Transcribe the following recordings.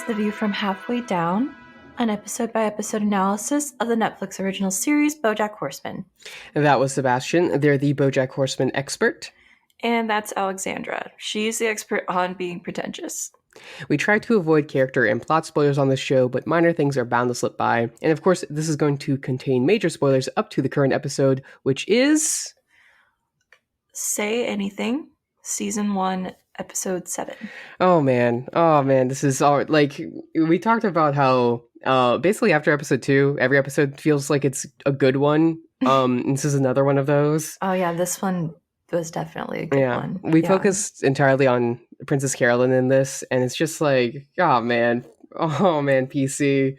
The View from Halfway Down, an episode-by-episode analysis of the Netflix original series Bojack Horseman. That was Sebastian. They're the Bojack Horseman expert. And that's Alexandra. She's the expert on being pretentious. We try to avoid character and plot spoilers on this show, but minor things are bound to slip by. And of course, this is going to contain major spoilers up to the current episode, which is... Say Anything, Season 1, Episode 7. Oh man, this is all... Like, we talked about how basically after episode 2, every episode feels like it's a good one. This is another one of those. Oh yeah, this one was definitely a good one. We focused entirely on Princess Carolyn in this, and it's just like, oh man, PC.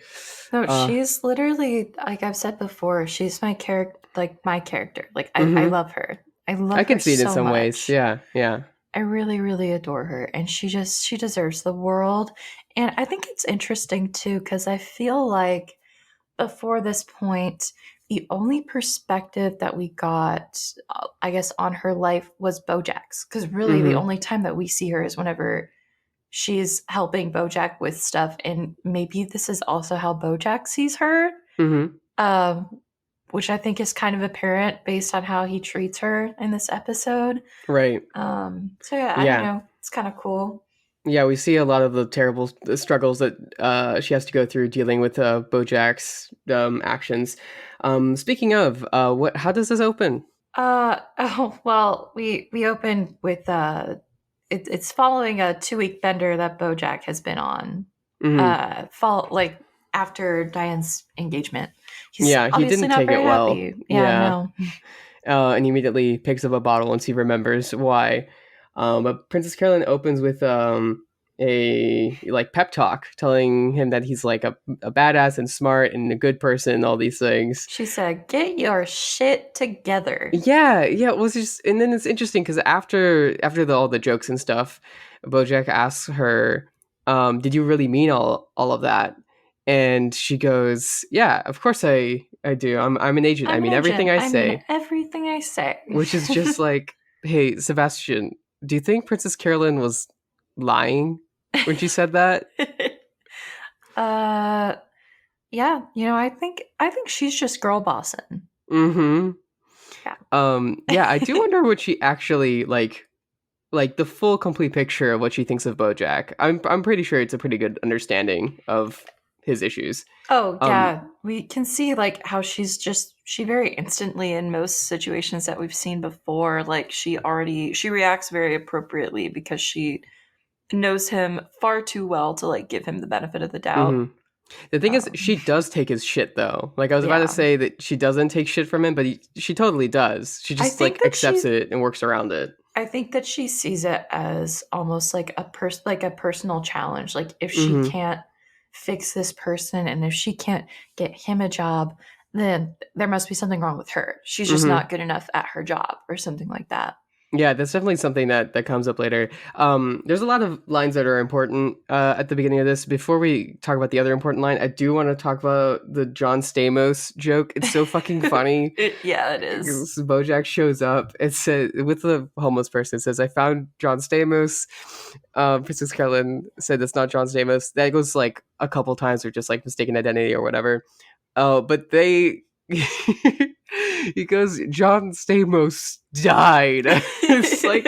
No, she's literally, like I've said before, she's my character. Like I love her. I can see it so in some much. ways. Yeah. I really, really adore her, and she deserves the world. And I think it's interesting too, because I feel like before this point, the only perspective that we got, I guess, on her life was Bojack's. Because really, the only time that we see her is whenever she's helping Bojack with stuff. And maybe this is also how Bojack sees her, which I think is kind of apparent based on how he treats her in this episode. Right. So yeah, I don't know. It's kind of cool. Yeah, we see a lot of the terrible struggles that she has to go through dealing with Bojack's actions. Speaking of, how does this open? We open with it's following a 2-week bender that Bojack has been on. After Diane's engagement. He didn't take it well. Happy. No. And he immediately picks up a bottle once he remembers why. But Princess Carolyn opens with a pep talk, telling him that he's like a badass and smart and a good person and all these things. She said, "Get your shit together." Yeah. It was just, and then it's interesting because after all the jokes and stuff, Bojack asks her, "Did you really mean all of that?" And she goes, "Yeah, of course I do. I'm an agent. I mean everything I say." Everything I say. Which is just like, hey, Sebastian, do you think Princess Carolyn was lying when she said that? Yeah. I think she's just girl bossing. Yeah, I do wonder what she actually like the full complete picture of what she thinks of Bojack. I'm pretty sure it's a pretty good understanding of his issues. Oh yeah, we can see like how she very instantly in most situations that we've seen before, like she reacts very appropriately because she knows him far too well to like give him the benefit of the doubt. The thing is, she does take his shit though. Like I was about to say that she doesn't take shit from him, but she totally does. She just like accepts it and works around it. I think that she sees it as almost like a personal challenge. Like if she can't fix this person and if she can't get him a job, then there must be something wrong with her. She's just not good enough at her job or something like that. Yeah, that's definitely something that comes up later. There's a lot of lines that are important at the beginning of this. Before we talk about the other important line, I do want to talk about the John Stamos joke. It's so fucking funny. It is. Bojack shows up. It says, with the homeless person, it says, "I found John Stamos." Princess Carolyn said that's not John Stamos. That goes like a couple times or just like mistaken identity or whatever. But they... he goes, "John Stamos died." It's like,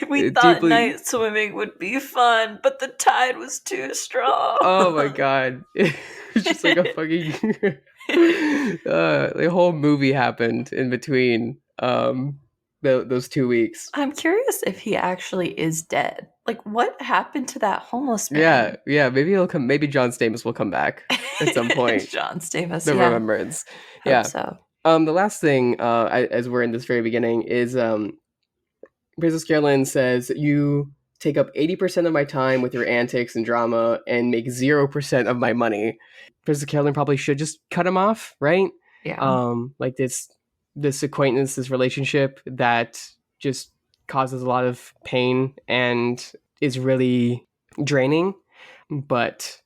we thought night swimming would be fun, but the tide was too strong. Oh my god. It's just like a fucking the whole movie happened in between those 2 weeks. I'm curious if he actually is dead. Like, what happened to that homeless man? Yeah. Maybe he'll come. Maybe John Stamos will come back at some point. John Stamos, the remembrance. Hope so. The last thing, as we're in this very beginning, is Princess Carolyn says, "You take up 80% of my time with your antics and drama and make 0% of my money." Princess Carolyn probably should just cut him off, right? Yeah. Like this acquaintance, this relationship that just causes a lot of pain and is really draining. But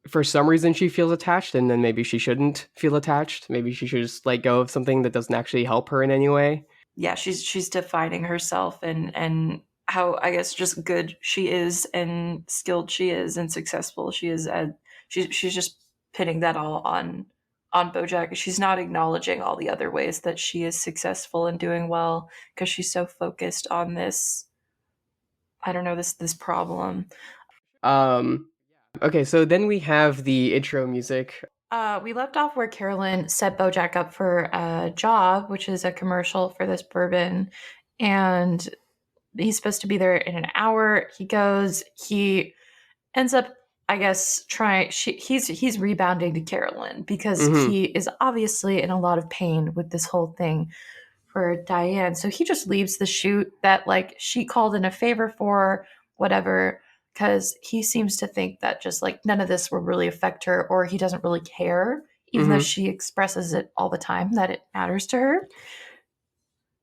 for some reason she feels attached, and then maybe she shouldn't feel attached. Maybe she should just let go of something that doesn't actually help her in any way. Yeah, she's defining herself, and how I guess just good she is and skilled she is and successful she is at she's just pinning that all on Bojack. She's not acknowledging all the other ways that she is successful and doing well because she's so focused on this, I don't know, this problem. Um, okay, so then we have the intro music. We left off where Carolyn set Bojack up for a job, which is a commercial for this bourbon, and he's supposed to be there in an hour. He goes, he ends up, I guess, he's rebounding to Carolyn because Mm-hmm. he is obviously in a lot of pain with this whole thing for Diane. So he just leaves the shoot that like she called in a favor for, whatever, because he seems to think that just like none of this will really affect her, or he doesn't really care, even though Mm-hmm. she expresses it all the time that it matters to her.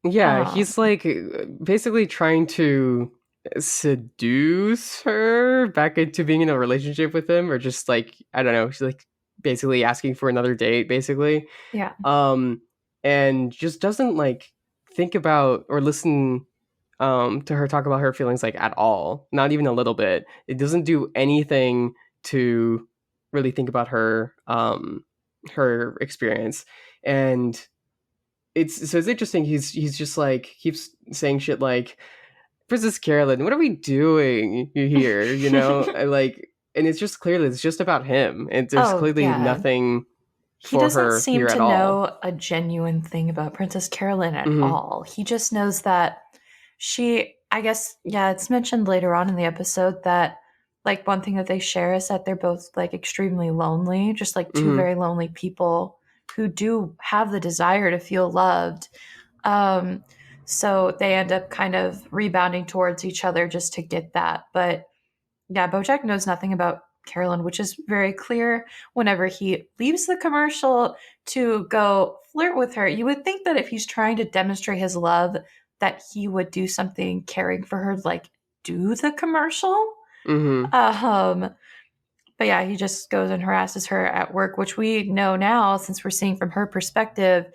Yeah, Um, he's like basically trying to seduce her back into being in a relationship with him, or just like, I don't know, she's like basically asking for another date, basically. yeah. Um, and just doesn't like think about or listen to her talk about her feelings like at all, not even a little bit. It doesn't do anything to really think about her experience. And it's interesting. He's just like keeps saying shit like, Princess Carolyn, what are we doing here? You know, and it's just clearly it's just about him, and there's Oh, clearly yeah. nothing He for doesn't her seem here at to all. know a genuine thing about Princess Carolyn at Hmm. all. He just knows that I guess, yeah, it's mentioned later on in the episode that, like, one thing that they share is that they're both, like, extremely lonely, just like two Hmm. very lonely people who do have the desire to feel loved. Um, so they end up kind of rebounding towards each other just to get that. But yeah, Bojack knows nothing about Carolyn, which is very clear whenever he leaves the commercial to go flirt with her. You would think that if he's trying to demonstrate his love, that he would do something caring for her, like do the commercial. Hmm. Um, but yeah, he just goes and harasses her at work, which we know now, since we're seeing from her perspective,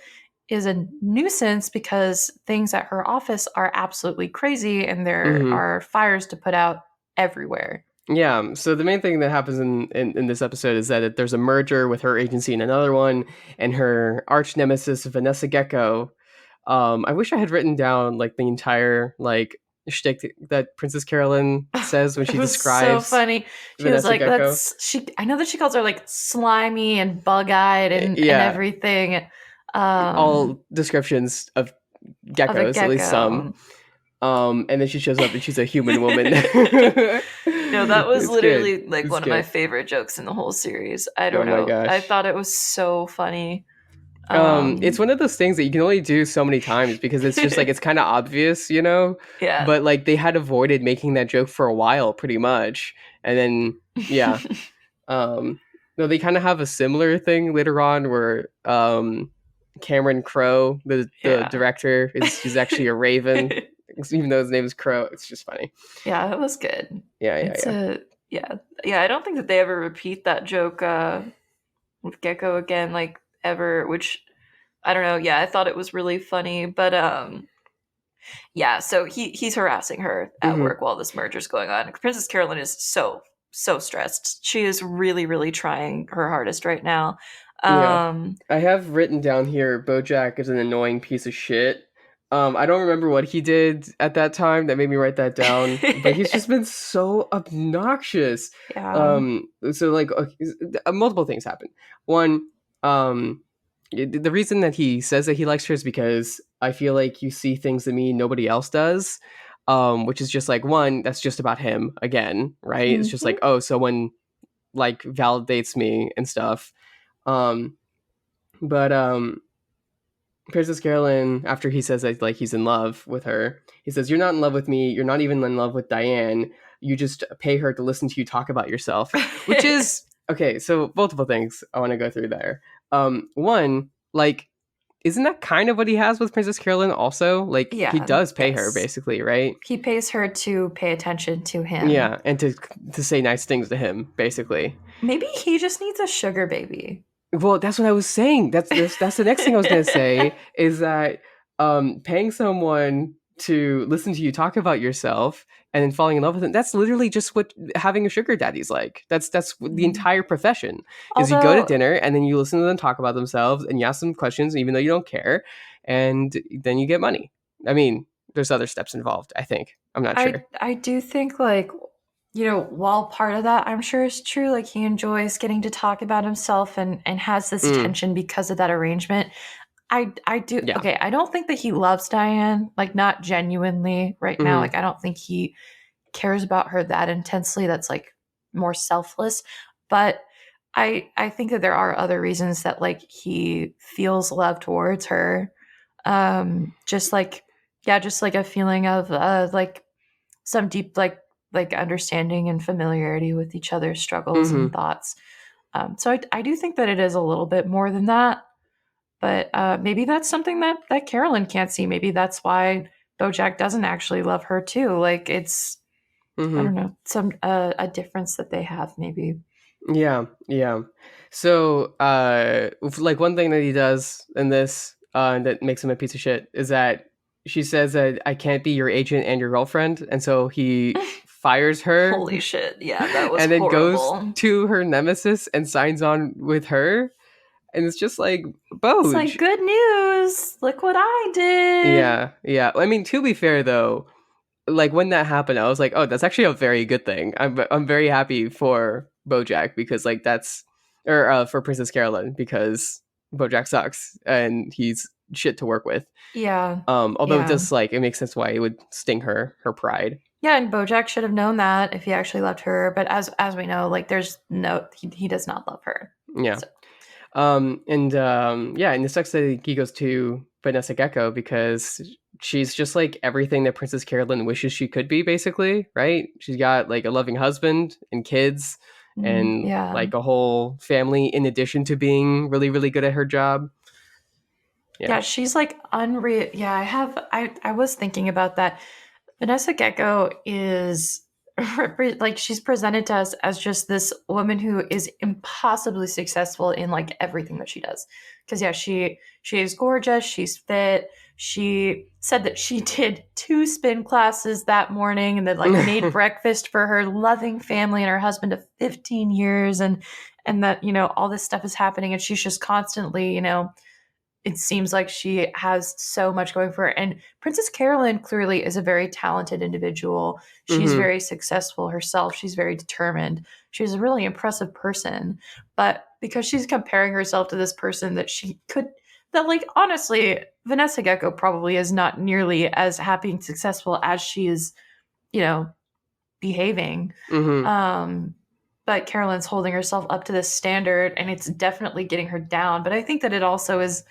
is a nuisance because things at her office are absolutely crazy and there Hmm. are fires to put out everywhere. Yeah. So the main thing that happens in this episode is that there's a merger with her agency and another one, and her arch nemesis Vanessa Gecko. I wish I had written down like the entire like shtick that Princess Carolyn says when It she was so describes funny. She was Vanessa like, Gecko. "That's she." I know that she calls her like slimy and bug-eyed and Yeah, everything. Um, all descriptions of of a geckos, at least some. gecko. And then she shows up and she's a human woman. No, that was It's good. literally like It's one of my good. favorite jokes in the whole series. I Oh don't my know. I gosh. thought it was so funny. It's Um, one of those things that you can only do so many times because it's just like it's kind of obvious, you know. yeah. But like they had avoided making that joke for a while, pretty much, and then yeah. No, they kind of have a similar thing later on where Cameron Crowe, the Yeah. director, is actually a raven, even though his name is Crow. It's just funny. Yeah, it was good. Yeah, yeah, It's yeah. a yeah. Yeah, I don't think that they ever repeat that joke with Gecko again, like ever, which I don't know. Yeah, I thought it was really funny, but yeah. So he's harassing her at Hmm. work while this merger's going on. Princess Carolyn is so stressed. She is really trying her hardest right now. Yeah. Um, I have written down here Bojack is an annoying piece of shit. I don't remember what he did at that time that made me write that down, but he's just been so obnoxious. yeah. So like multiple things happen. One, the reason that he says that he likes her is because I feel like you see things in me nobody else does. Which is just like one, that's just about him again, right? It's just Hmm. like, oh, someone like validates me and stuff. Um, but Princess Carolyn, after he says that like he's in love with her, he says, "You're not in love with me. You're not even in love with Diane. You just pay her to listen to you talk about yourself," which is okay. So multiple things I want to go through there. One, like, isn't that kind of what he has with Princess Carolyn? Also, like, he Yeah. does pay her Yes. basically, right? He pays her to pay attention to him. Yeah, and to say nice things to him, basically. Maybe he just needs a sugar baby. Well, that's what I was saying. That's the next thing I was gonna say is that paying someone to listen to you talk about yourself and then falling in love with him. That's literally just what having a sugar daddy's like. That's the Mhm. entire profession is you go to Although dinner and then you listen to them talk about themselves and you ask them questions even though you don't care, and then you get money. I mean, there's other steps involved, I think. I'm not sure. I do think like while part of that I'm sure is true, like he enjoys getting to talk about himself and has this Mm, tension because of that arrangement. I do yeah. okay, I don't think that he loves Diane, like not genuinely right now. Mm-hmm. Like I don't think he cares about her that intensely. That's like more selfless. But I think that there are other reasons that like he feels love towards her. Just like yeah, just like a feeling of like some deep like understanding and familiarity with each other's struggles and Mm-hmm. thoughts. So I do think that it is a little bit more than that, but maybe that's something that Carolyn can't see. Maybe that's why Bojack doesn't actually love her too. Like it's I Mm-hmm. don't know some a difference that they have maybe. Yeah, yeah. So, like one thing that he does in this, that makes him a piece of shit is that she says that I can't be your agent and your girlfriend, and so he fires her, Holy shit! Yeah, that was and then goes horrible. to her nemesis and signs on with her, and it's just like It's like Boj. good news. Look what I did. Yeah, yeah. I mean, to be fair though, like when that happened, I was like, oh, that's actually a very good thing. I'm very happy for Bojack because like that's or for Princess Carolyn because Bojack sucks and he's shit to work with. Yeah, Although it yeah. does like it makes sense why it would sting her pride. Yeah, and Bojack should have known that if he actually loved her. But as we know, like there's no he does not love her. Yeah. So And yeah, and it sucks that he goes to Vanessa Gecko because she's just like everything that Princess Carolyn wishes she could be, basically, right? She's got like a loving husband and kids and yeah, like a whole family in addition to being really, really good at her job. Yeah. yeah. She's like unreal. Yeah, I was thinking about that. Vanessa Gecko is like she's presented to us as just this woman who is impossibly successful in like everything that she does. Because yeah, she is gorgeous, she's fit. She said that she did 2 spin classes that morning and then like made breakfast for her loving family and her husband of 15 years and that all this stuff is happening and she's just constantly it seems like she has so much going for her. And Princess Carolyn clearly is a very talented individual. She's Mm-hmm. very successful herself. She's very determined. She's a really impressive person. But because she's comparing herself to this person that she could, that like honestly, Vanessa Gecko probably is not nearly as happy and successful as she is, you know, behaving. Mm-hmm. Um, but Carolyn's holding herself up to this standard and it's definitely getting her down. But I think that it also is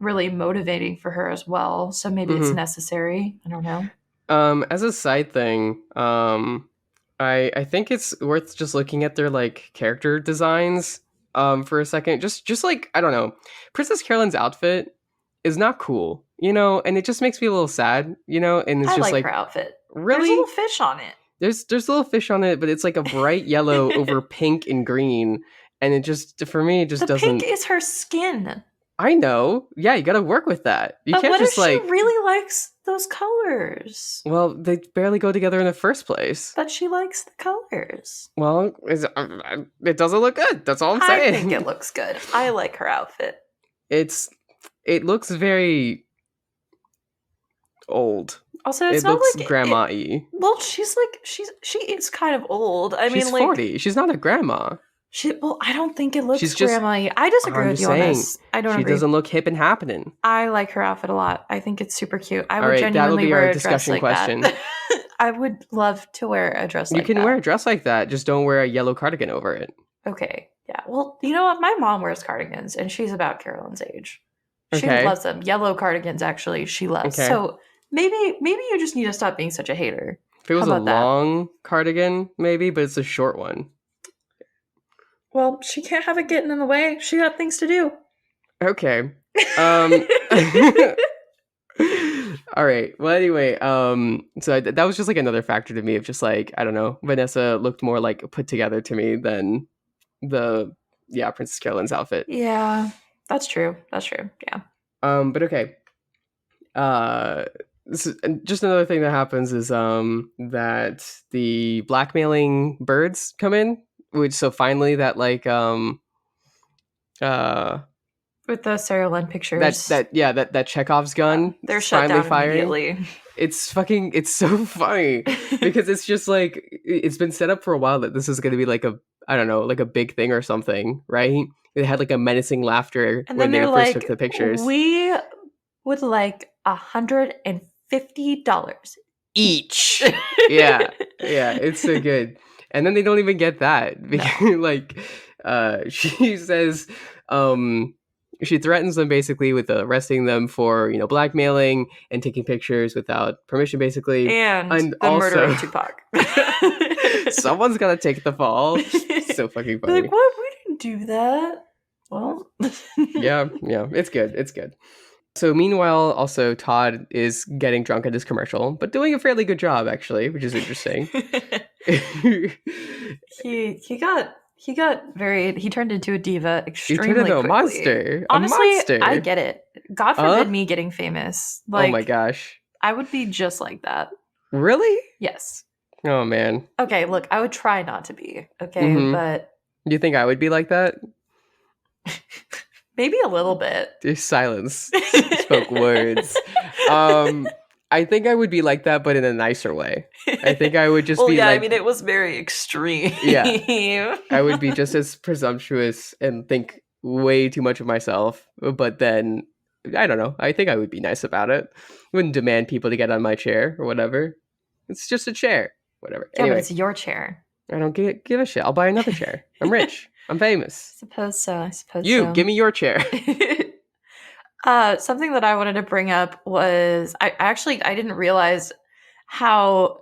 really motivating for her as well. So maybe it's Mm-hmm. necessary. I don't know. As a side thing, I think it's worth just looking at their like character designs for a second. Just like I don't know, Princess Carolyn's outfit is not cool, and it just makes me a little sad, and it's I just like her like outfit. There's a little really fish on it. there's little fish on it, but it's like a bright yellow over pink and green, and it just for me it just The pink doesn't. is her skin. I know, yeah, you got to work with that. You But can't what if just she like, really likes those colors? well, they barely go together in the first place. But she likes the colors. Well, it doesn't look good. That's all I'm I think it saying. looks good. I like her outfit. It's it looks very old. Also, it's It not looks like it. grandma-y. Well, she's like she is kind of old. I She's mean, like 40. She's not a grandma. well, I don't think it looks She's just grandma-y. I disagree I'm with just you on saying this. I don't she agree. doesn't look hip and happening. I like her outfit a lot. I think it's super cute. I All would right, that'll genuinely be our wear a dress discussion like that. question. I would love to wear a dress You like can wear that. a dress like that, just don't wear a yellow cardigan over it. Okay. Yeah. Well, you know what? My mom wears cardigans and she's about Carolyn's age. She Okay. loves them. Yellow cardigans actually she loves. Okay. So maybe you just need to stop being such a hater. If it How was a about that? long cardigan, maybe, but it's a short one. Well, she can't have it getting in the way. She got things to do. Okay. Um All right. Well, anyway, so that was just like another factor to me of just like I don't know, Vanessa looked more like put together to me than the Princess Carolyn's outfit. Yeah. That's true. That's true. Yeah. But okay. Uh, Just another thing that happens is that the blackmailing birds come in, which so finally that like uh With the Sarah Lynn that pictures. that yeah that Chekhov's Yeah, gun they're is shut finally down firing. immediately. It's so funny because it's just like it's been set up for a while that this is going to be like a, I don't know, like a big thing or something, right? It had like a menacing laughter And when then they they're first took like, the pictures. we would like $150 Each. Yeah. Yeah, it's so good. And then they don't even get that No. because like she says she threatens them basically with arresting them for, blackmailing and taking pictures without permission basically. And And the also murdering Tupac. someone's got to take the fall. So fucking They're like, funny. what? We didn't do that. Well, Yeah, yeah, it's good. It's good. So meanwhile, also Todd is getting drunk at his commercial, but doing a fairly good job actually, which is interesting. he turned into a diva He turned extremely into a quickly. monster. A Honestly, I monster. get it. God Huh? forbid me getting famous. Oh my Like, gosh. I would be just like that. Really? Yes. Oh man. Okay, look, I would try not to be, okay, Mm-hmm. but Do you think I would be like that? maybe a little bit. There's silence. Spoke words. Um, I think I would be like that, but in a nicer way. I think I would just Well, be yeah, I like, mean, it was very extreme. yeah, I would be just as presumptuous and think way too much of myself. But then, I don't know. I think I would be nice about it. Wouldn't demand people to get on my chair or whatever. It's just a chair. Whatever. Yeah, but Anyway, it's your chair. I don't give a shit. I'll buy another chair. I'm rich. I'm famous. Suppose so. I suppose You, so. give me your chair. Something that I wanted to bring up was I didn't realize how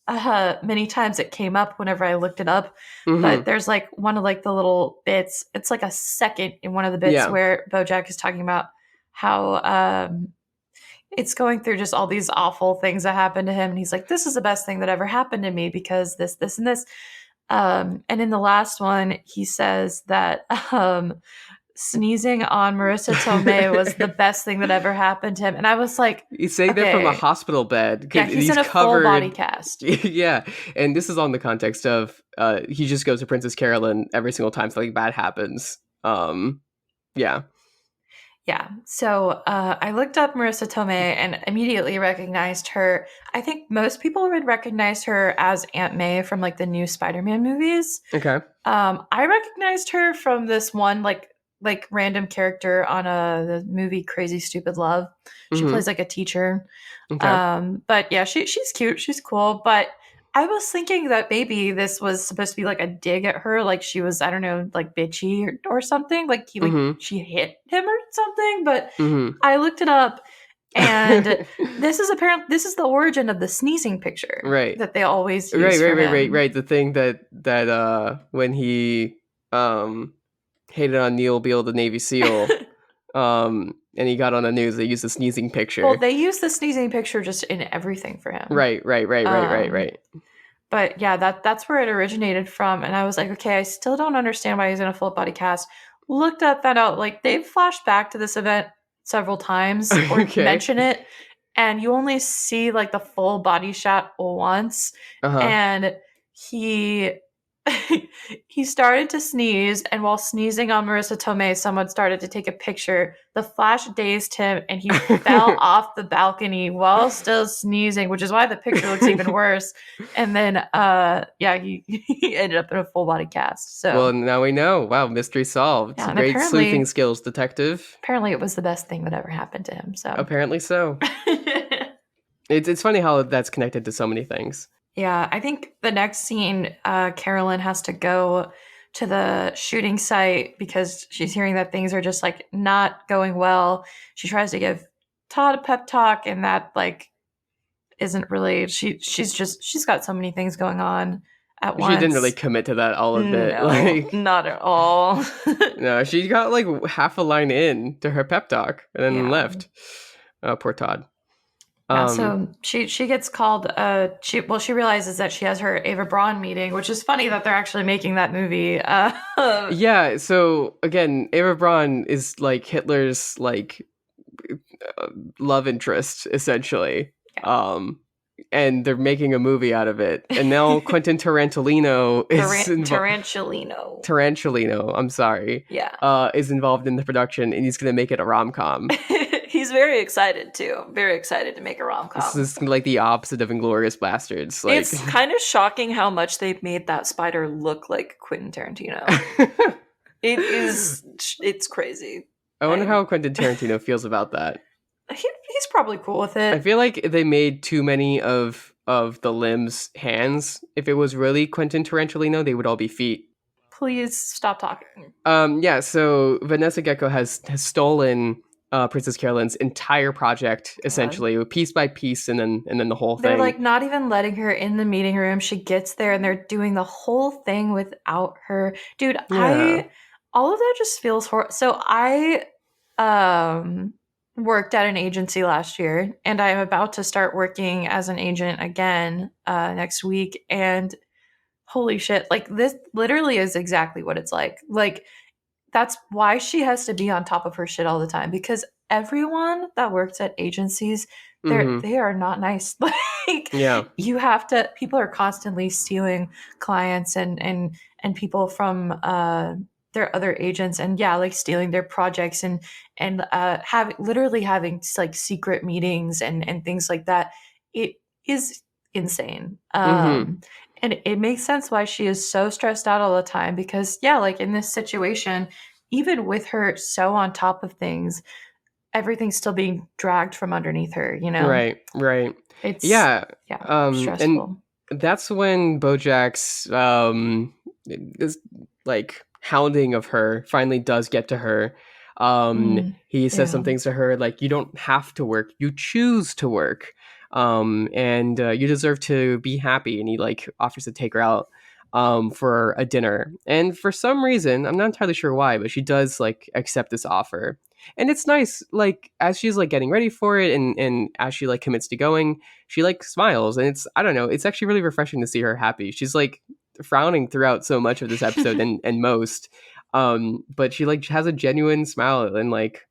many times it came up whenever I looked it up. But Mm-hmm. there's like one of like the little bits. It's like a second in one of the bits Yeah. where Bojack is talking about how it's going through just all these awful things that happened to him, and he's like, "This is the best thing that ever happened to me because this, and this." And in the last one, he says that sneezing on Marissa Tomei was the best thing that ever happened to him. And I was like, He's saying that from a okay, hospital bed yeah, because he's he's in a full body covered. cast. Yeah, and this is on the context of he just goes to Princess Carolyn every single time something bad happens. Yeah. Yeah. So I looked up Marissa Tomei and immediately recognized her. I think most people would recognize her as Aunt May from like the new Spider-Man movies. Okay. I recognized her from this one like random character on the movie Crazy Stupid Love. She Mm-hmm. plays like a teacher. Okay. But yeah, she's cute. She's cool. But I was thinking that maybe this was supposed to be like a dig at her, like she was, I don't know, like bitchy or something. Like Mm-hmm. she hit him or something. But Mm-hmm. I looked it up, and this is the origin of the sneezing picture Right. that they always Right. use Right. for Right. Right. him. Right. The thing that when he hated on Neil Beale, the Navy SEAL, and he got on the news, they used the sneezing Well, picture. they use the sneezing picture just in everything for him. Right. Right. Right. Right. Right. Um, Right. but yeah, that's where it originated from. And I was like, okay, I still don't understand why he's in a full body cast. Looked up, found out like they've flashed back to this event several times or Okay. mention it, and you only see like the full body shot once. Uh huh. And he he started to sneeze, and while sneezing on Marissa Tomei, someone started to take a picture. The flash dazed him, and he fell off the balcony while still sneezing, which is why the picture looks even worse. And then, yeah, he ended up in a full body cast. Well, So now we know. Wow, mystery solved. yeah, and Great sleuthing apparently, skills, detective. apparently, it was the best thing that ever happened to him. So Apparently so. It's funny how that's connected to so many things. yeah, I think the next scene, Carolyn has to go to the shooting site because she's hearing that things are just like not going well. She tries to give Todd a pep talk, and that like isn't really. She's got so many things going on at She didn't really once. commit to that, I'll admit. No, Like, not at all. no, she got like half a line in to her pep talk and then Yeah. left. Oh, poor Todd. Yeah, so she gets called. She realizes that she has her Ava Braun meeting, which is funny that they're actually making that movie. Yeah, so again, Ava Braun is like Hitler's like love interest, essentially. um, and they're making a movie out of it. And now Quentin Tarantino is Tarantulino. Tarantulino, I'm sorry, Yeah. is involved in the production, and he's going to make it a rom-com. He's very excited too. Very excited to make a rom-com. This is like the opposite of Inglourious Bastards. Like, it's kind of shocking how much they've made that spider look like Quentin Tarantino. It's crazy. I wonder how Quentin Tarantino feels about that. He's probably cool with it. I feel like they made too many of the limbs hands. If it was really Quentin Tarantino, they would all be feet. Please stop talking. Yeah, so Vanessa Gecko has stolen Princess Carolyn's entire project, essentially, piece by piece, and then the whole thing. They're like not even letting her in the meeting room. She gets there and they're doing the whole thing without her. Dude, Yeah. all of that just feels horrible. So I worked at an agency last year, and I'm about to start working as an agent again next week. And holy shit, like this literally is exactly what it's like. Like that's why she has to be on top of her shit all the time, because everyone that works at agencies, they are not nice. Like Yeah. you have to, people are constantly stealing clients and people from their other agents, and yeah, like stealing their projects and having like secret meetings and things like that. It is insane. And it makes sense why she is so stressed out all the time, because yeah, like in this situation, even with her so on top of things, everything's still being dragged from underneath her, you know? Right. It's Yeah. stressful. And that's when Bojack's this like hounding of her finally does get to her. He says some things to her like, you don't have to work, you choose to work. And you deserve to be happy, and he like offers to take her out for a dinner. And for some reason, I'm not entirely sure why, but she does like accept this offer. And it's nice, like as she's like getting ready for it, and as she like commits to going, she like smiles, and it's, I don't know, it's actually really refreshing to see her happy. She's like frowning throughout so much of this episode and most, but she like has a genuine smile. And like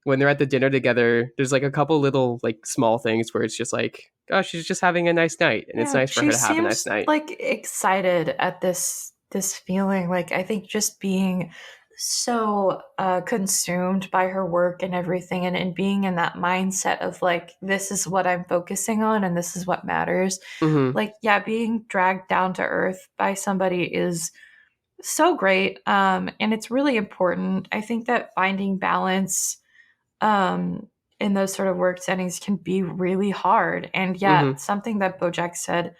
when they're at the dinner together, there's like a couple little like small things where it's just like, oh, she's just having a nice night, and it's nice for her to have a nice night. Like excited at this feeling. Like I think just being so consumed by her work and everything, and being in that mindset of like, this is what I'm focusing on and this is what matters. Like, yeah, being dragged down to earth by somebody is so great. And it's really important. I think that finding balance in those sort of work settings can be really hard. And yeah, something that Bojack said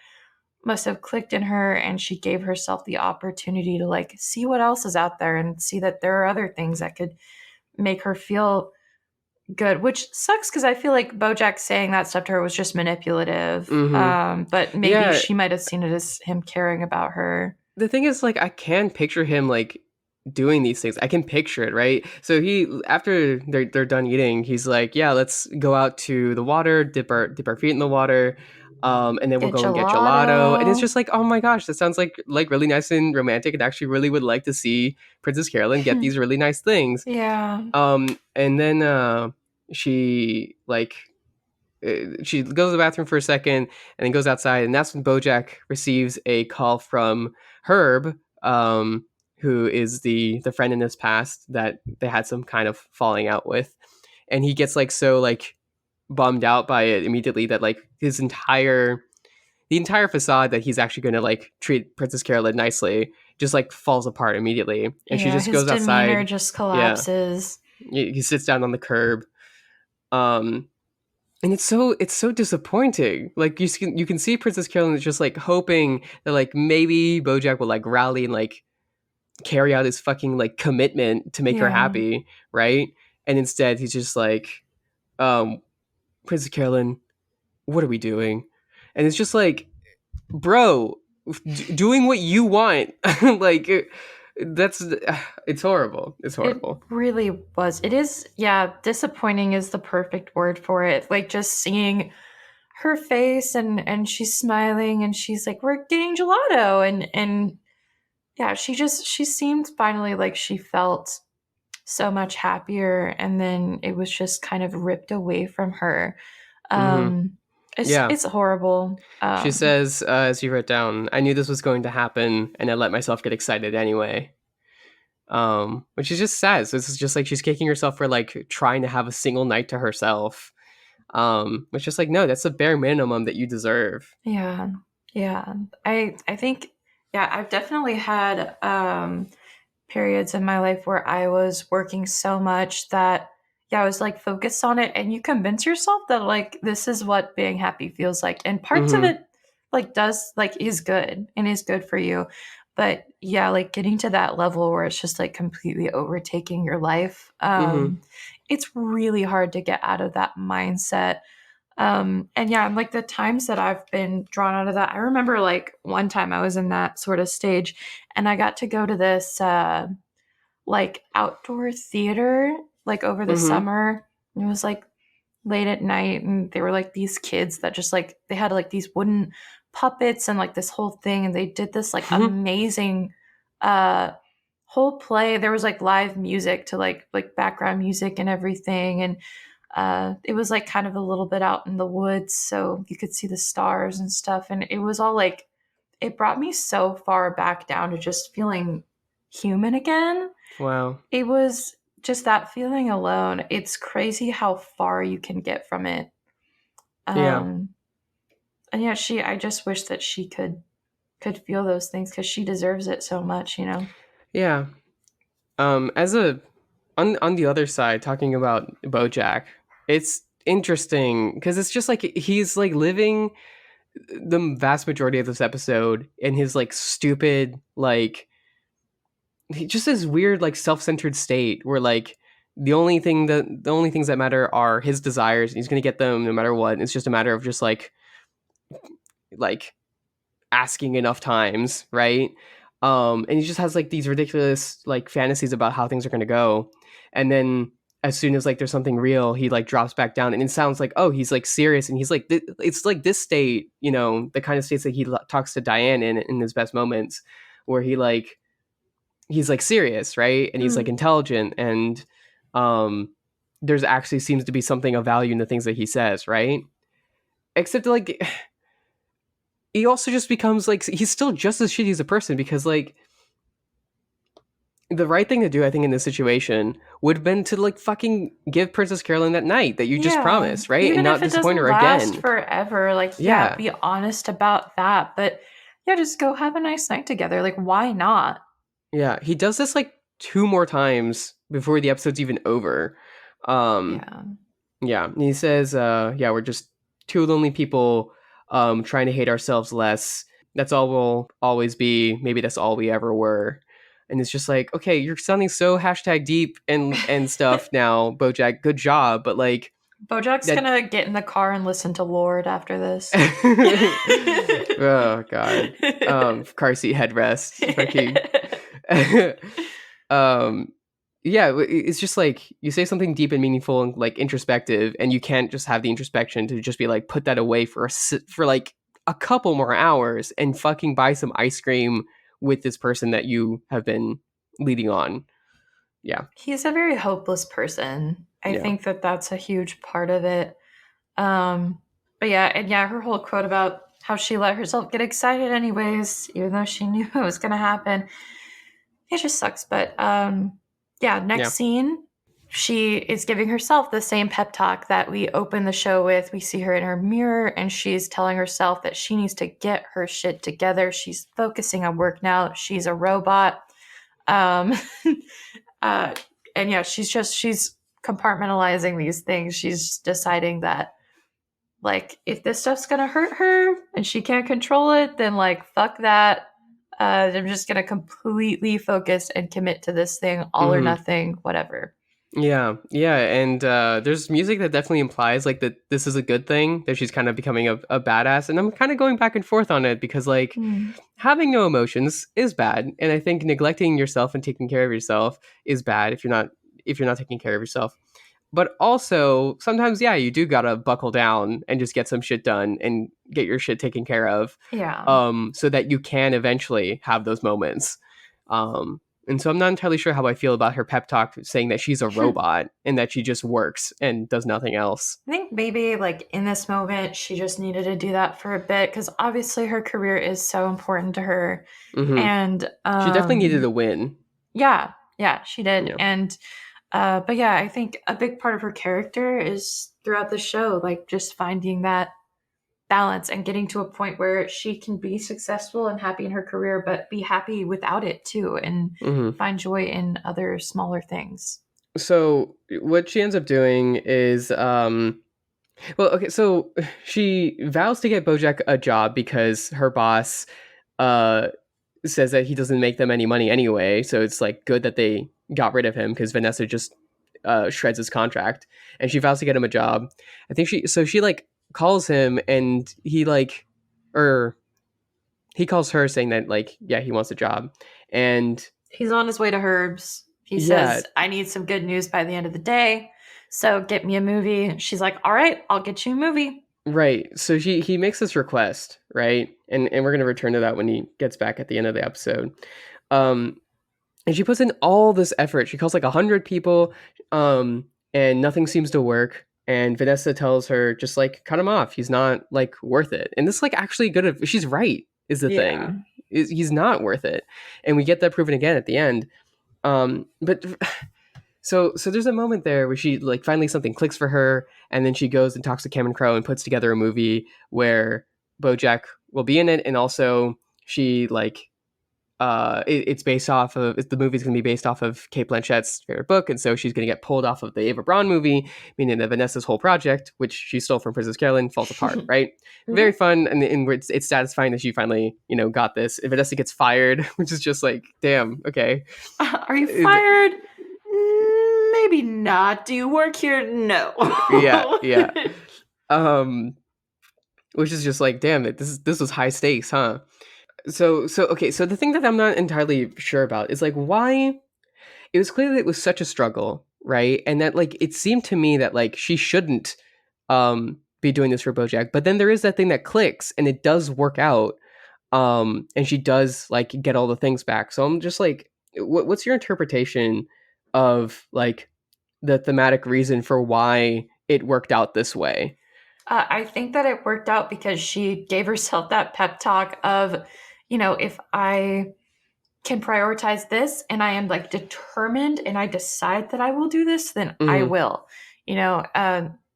must have clicked in her, and she gave herself the opportunity to like see what else is out there and see that there are other things that could make her feel good, which sucks because I feel like Bojack saying that stuff to her was just manipulative. But maybe she might have seen it as him caring about her. The thing is, like, I can picture him like doing these things. I can picture it, right? So he, after they're done eating, he's like, yeah, let's go out to the water, dip our feet in the water, and then we'll go and get gelato. And it's just like, oh my gosh, that sounds like really nice and romantic, and actually really would like to see Princess Carolyn get these really nice things. Yeah. And then she like she goes to the bathroom for a second and then goes outside, and that's when Bojack receives a call from Herb, who is the friend in his past that they had some kind of falling out with. And he gets like so like bummed out by it immediately that like the entire facade that he's actually going to like treat Princess Carolyn nicely just like falls apart immediately. And she just goes outside. His demeanor just collapses. Yeah. He sits down on the curb. And it's so disappointing. Like you can see Princess Carolyn is just like hoping that like maybe Bojack will like rally and like carry out his fucking like commitment to make her happy, right? And instead he's just like, Princess Carolyn, what are we doing? And it's just like, bro, doing what you want. Like that's it's horrible. It's horrible. It really was. It is, yeah, disappointing is the perfect word for it. Like just seeing her face and she's smiling and she's like, we're getting gelato, and yeah, she seemed finally like she felt so much happier, and then it was just kind of ripped away from her. Yeah. It's horrible. She says, as you wrote down, I knew this was going to happen and I let myself get excited anyway. Which is just sad. So this is just like she's kicking herself for like trying to have a single night to herself. Which is like, no, that's the bare minimum that you deserve. Yeah. Yeah. I think yeah, I've definitely had periods in my life where I was working so much that yeah, I was like focused on it and you convince yourself that like this is what being happy feels like. And parts of Mm-hmm. it like does like is good and is good for you. But yeah, like getting to that level where it's just like completely overtaking your life. Mm-hmm. It's really hard to get out of that mindset. And yeah, like the times that I've been drawn out of that, I remember like one time I was in that sort of stage and I got to go to this like outdoor theater like over the Mm-hmm. summer. It was like late at night and they were like these kids that just like they had like these wooden puppets and like this whole thing and they did this like amazing uh whole play. There was like live music to like background music and everything and it was like kind of a little bit out in the woods so you could see the stars and stuff and it was all like it brought me so far back down to just feeling human again. Wow. It was just that feeling alone. It's crazy how far you can get from it. Yeah. Um, and yeah, I just wish that she could feel those things because she deserves it so much, you know? Yeah. As a on the other side, talking about Bojack, it's interesting because it's just like he's like living the vast majority of this episode in his like stupid like just this weird like self-centered state where like the only things that matter are his desires and he's gonna get them no matter what. It's just a matter of just like asking enough times, right? And he just has like these ridiculous like fantasies about how things are gonna go, and then as soon as like there's something real, he like drops back down, and it sounds like oh he's like serious, and he's like it's like this state, you know, the kind of states that he talks to Diane in his best moments, where he's like serious, right, and he's like Mm. intelligent, and um, there's actually seems to be something of value in the things that he says, right? Except like he also just becomes like he's still just as shitty as a person because like the right thing to do I think in this situation would have been to like fucking give Princess Carolyn that night that you just Yeah. promised, right, and Even if not it disappoint doesn't her last again. forever, like, yeah, Yeah, be honest about that. But yeah, just go have a nice night together. Like, why not? yeah, he does this like two more times before the episode's even over. um Yeah. yeah, and he says yeah, we're just two lonely people trying to hate ourselves less. That's all we'll always be. Maybe that's all we ever were. And it's just like, okay, you're sounding so hashtag deep and stuff now, Bojack. Good job, but like Bojack's that. gonna get in the car and listen to Lord after this. Oh God. Car seat headrest. Fucking. um, yeah, it's just like you say something deep and meaningful and like introspective, and you can't just have the introspection to just be like put that away for for like a couple more hours and fucking buy some ice cream with this person that you have been leading on. Yeah, He's a very hopeless person. I yeah, think that that's a huge part of it. Um, but yeah, and yeah, her whole quote about how she let herself get excited anyways, even though she knew it was gonna happen. It just sucks. But yeah, next yeah. scene, she is giving herself the same pep talk that we open the show with. We see her in her mirror and she's telling herself that she needs to get her shit together. She's focusing on work now. She's a robot. Um, uh, and yeah, she's compartmentalizing these things. She's deciding that like if this stuff's gonna hurt her and she can't control it, then like fuck that. I'm just gonna completely focus and commit to this thing, all or Mm-hmm. nothing, whatever. Yeah, yeah, and there's music that definitely implies like that this is a good thing that she's kind of becoming a badass, and I'm kind of going back and forth on it because like Hmm. having no emotions is bad, and I think neglecting yourself and taking care of yourself is bad if you're not taking care of yourself. But also sometimes yeah, you do gotta buckle down and just get some shit done and get your shit taken care of, Yeah. so that you can eventually have those moments. And so I'm not entirely sure how I feel about her pep talk saying that she's a robot and that she just works and does nothing else. I think maybe like in this moment, she just needed to do that for a bit because obviously her career is so important to her. Hmm. And She definitely needed a win. yeah, yeah, she did. Yeah. And but yeah, I think a big part of her character is throughout the show, like just finding that balance and getting to a point where she can be successful and happy in her career, but be happy without it too, and Hmm. find joy in other smaller things. So what she ends up doing is, well, okay, so she vows to get Bojack a job because her boss uh says that he doesn't make them any money anyway. So it's like good that they got rid of him because Vanessa just shreds his contract, and she vows to get him a job. I think she like calls him, and or he calls her saying that like yeah he wants a job, and He's on his way to Herb's. He yeah says, I need some good news by the end of the day. So get me a movie. She's like, all right, I'll get you a movie. right. So he makes this request, right, and we're gonna return to that when he gets back at the end of the episode. Um, and she puts in all this effort. She calls like 100 people, and nothing seems to work. And Vanessa tells her just like cut him off. He's not like worth it. And this like actually good. She's right. Is the Yeah. thing. He's not worth it. And we get that proven again at the end. But so there's a moment there where she like finally something clicks for her, and then she goes and talks to Cameron Crowe and puts together a movie where Bojack will be in it, and also she like it's based off of the movie's going to be based off of Kate Blanchett's favorite book, and so she's going to get pulled off of the Ava Braun movie, meaning that Vanessa's whole project, which she stole from Princess Carolyn, falls apart. Right? Very Mhm. fun, and it's satisfying that she finally got this. If Vanessa gets fired, which is just like damn, okay, Are you fired? Maybe not. Do you work here? No. yeah, yeah. Um, which is just like damn it. This was high stakes, huh? So okay. So the thing that I'm not entirely sure about is like why it was clear that it was such a struggle, right? And that like it seemed to me that like she shouldn't be doing this for Bojack, but then there is that thing that clicks and it does work out, and she does like get all the things back. So I'm just like what's your interpretation of like the thematic reason for why it worked out this way? I think that it worked out because she gave herself that pep talk of, if I can prioritize this and I am like determined and I decide that I will do this, then I Mhm. will.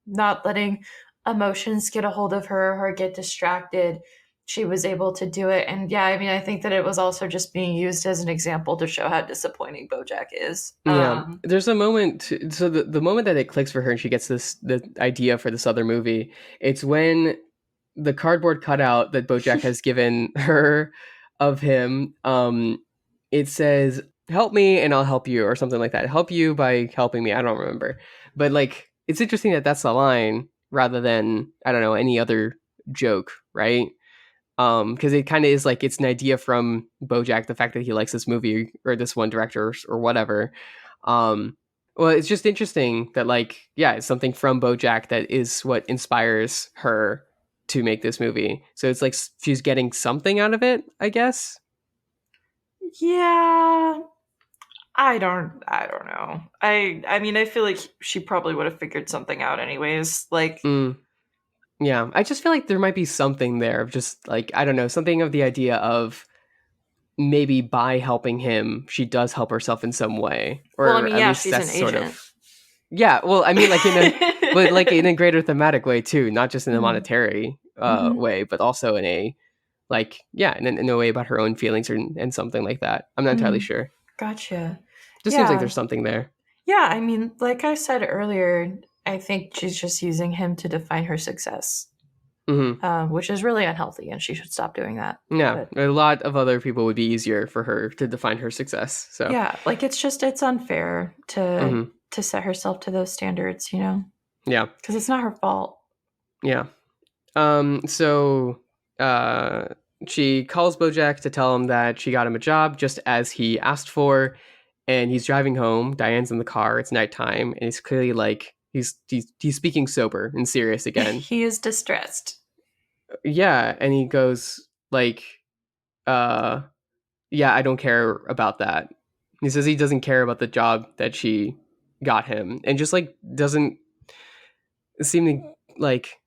Not letting emotions get a hold of her or get distracted. She was able to do it. And yeah, I mean, I think that it was also just being used as an example to show how disappointing Bojack is. Yeah, there's a moment. So the moment that it clicks for her and she gets the idea for this other movie, it's when the cardboard cutout that Bojack has given her of him, it says "Help me and I'll help you" or something like that. Help you by helping me. I don't remember, but like it's interesting that that's the line rather than I don't know any other joke, right? Because it kind of is like it's an idea from Bojack, the fact that he likes this movie or this one director or whatever. Um, well, it's just interesting that like yeah, it's something from Bojack that is what inspires her to make this movie. So it's like she's getting something out of it, I guess. Yeah, I don't know. I mean, I feel like she probably would have figured something out anyways. Like, Mm, yeah, I just feel like there might be something there of just like I don't know, something of the idea of maybe by helping him, she does help herself in some way, well, I or mean, at yeah, least she's that's an sort agent. of yeah. Well, I mean, like in a but like in a greater thematic way too, not just in a Mhm. monetary Mhm. way, but also in a like yeah, in a way about her own feelings and something like that. I'm not entirely Mhm. sure. Gotcha. Just seems like Yeah. there's something there. Yeah, I mean, like I said earlier, I think she's just using him to define her success, Hmm. which is really unhealthy, and she should stop doing that. Yeah, But a lot of other people would be easier for her to define her success. So, yeah, like it's unfair to hmm, set herself to those standards, yeah, because it's not her fault. yeah. So, uh, she calls Bojack to tell him that she got him a job just as he asked for, and he's driving home. Diane's in the car. It's nighttime, and he's clearly like he's speaking sober and serious again. He is distressed. Yeah, and he goes like, uh, "Yeah, I don't care about that." He says he doesn't care about the job that she got him, and just like doesn't seem to like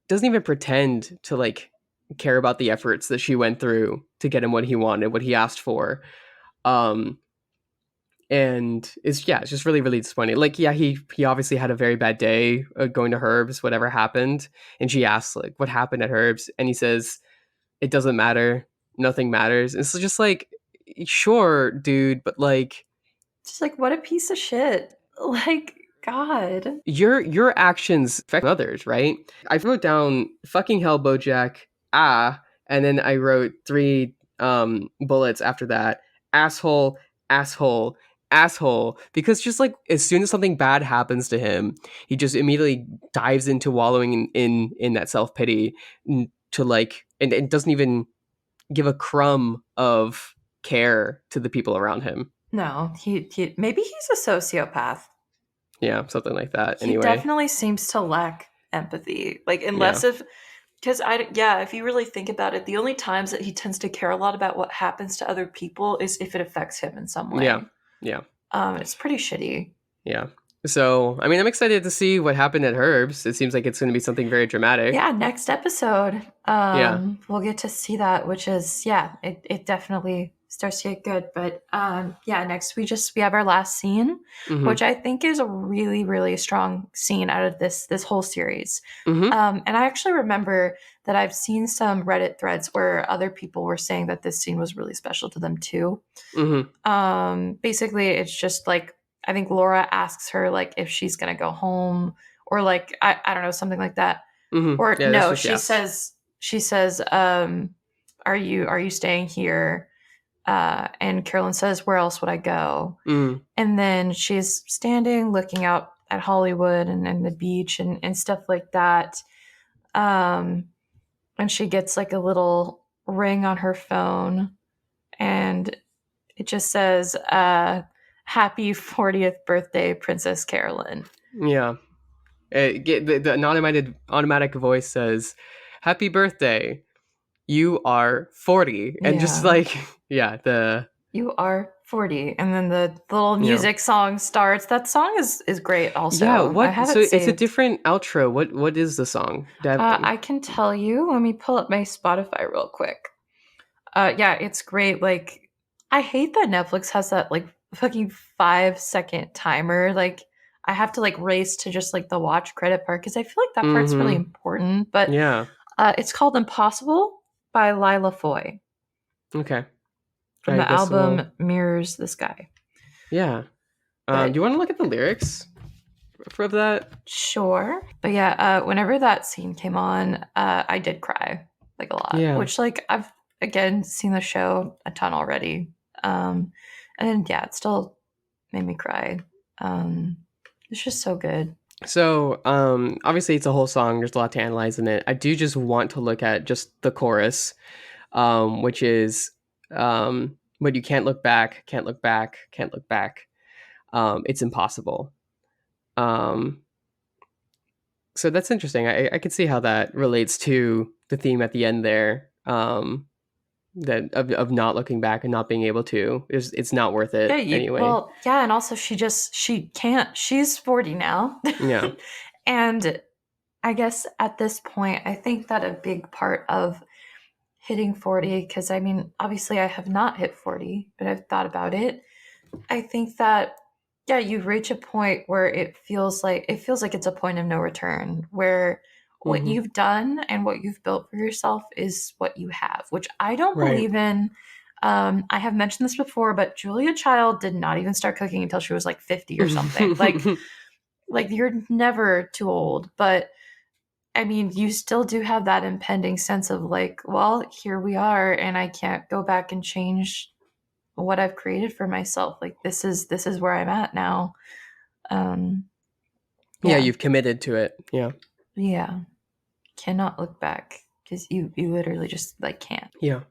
doesn't even pretend to like care about the efforts that she went through to get him what he wanted, what he asked for. Um, and it's just really really disappointing. Like, yeah, he obviously had a very bad day going to Herb's, whatever happened, and she asks like what happened at Herb's, and he says it doesn't matter, nothing matters. And it's just like, sure, dude, but like Just like, what a piece of shit. Like, God. your actions affect others, right? I wrote down fucking hell, Bojack, and then I wrote three bullets after that: asshole, asshole, asshole. Because just like as soon as something bad happens to him, he just immediately dives into wallowing in that self pity to like, and doesn't even give a crumb of care to the people around him. No, he maybe he's a sociopath. Yeah, something like that. He Anyway, definitely seems to lack empathy. Like, yeah, unless if, because yeah, if you really think about it, the only times that he tends to care a lot about what happens to other people is if it affects him in some yeah, way. yeah. It's pretty shitty. Yeah. So, I mean, I'm excited to see what happened at Herb's. It seems like it's going to be something very dramatic. Yeah, next episode, Yeah. we'll get to see that, which is, yeah, it definitely starts to get good. But yeah, next we have our last scene, which Mm-hmm. I think is a really, really strong scene out of this whole series. Mm-hmm. And I actually remember that I've seen some Reddit threads where other people were saying that this scene was really special to them too. Mm-hmm. Basically, it's just like, I think Laura asks her like if she's gonna go home, or like I don't know, something like that. Mm-hmm. Or Yeah, that's no, what she asks. she says, are you staying here? And Carolyn says, where else would I go? Mm. And then she's standing looking out at Hollywood and the beach and stuff like that. Um, and she gets like a little ring on her phone, and it just says, happy 40th birthday, Princess Carolyn. Yeah. The automatic voice says, "Happy birthday. You are 40." And just Yeah. like, yeah, You are 40. And then the little you know. music song starts. That song is great Yeah, also. I what have so it it's a saved. different outro. What is the song? I can tell you. Let me pull up my Spotify real quick. Yeah, it's great. Like, I hate that Netflix has that like fucking 5-second timer. Like, I have to like race to just like the watch credit part because I feel like that part's really Mm-hmm. important. But Yeah. it's called Impossible by Lila Foy Okay. from I the guess we'll album Mirrors the Sky. yeah. Do But you want to look at the lyrics for that? sure. But yeah, whenever that scene came on, I did cry like a lot, Yeah. which like I've again seen the show a ton already. Um, and yeah, it still made me cry. Um, it's just so good. So, obviously it's a whole song. There's a lot to analyze in it. I do just want to look at just the chorus, which is, but you can't look back, can't look back, can't look back. It's impossible. Um, so that's interesting. I could see how that relates to the theme at the end there. That of not looking back and not being able to is it's not worth Yeah, it you anyway. well, yeah, and also she can't. She's 40 now, Yeah. and I guess at this point, I think that a big part of hitting 40, because I mean, obviously I have not hit 40, but I've thought about it. I think that yeah, you reach a point where it feels like it's a point of no return, where what Mm-hmm. you've done and what you've built for yourself is what you have, which I don't Right. believe in. I have mentioned this before, but Julia Child did not even start cooking until she was like 50 or something. Like you're never too old, but I mean, you still do have that impending sense of like, well, here we are, and I can't go back and change what I've created for myself. Like this is where I'm at now. Um, Yeah, yeah, you've committed to it. Yeah. yeah. Cannot look back because you literally just like can't. Yeah.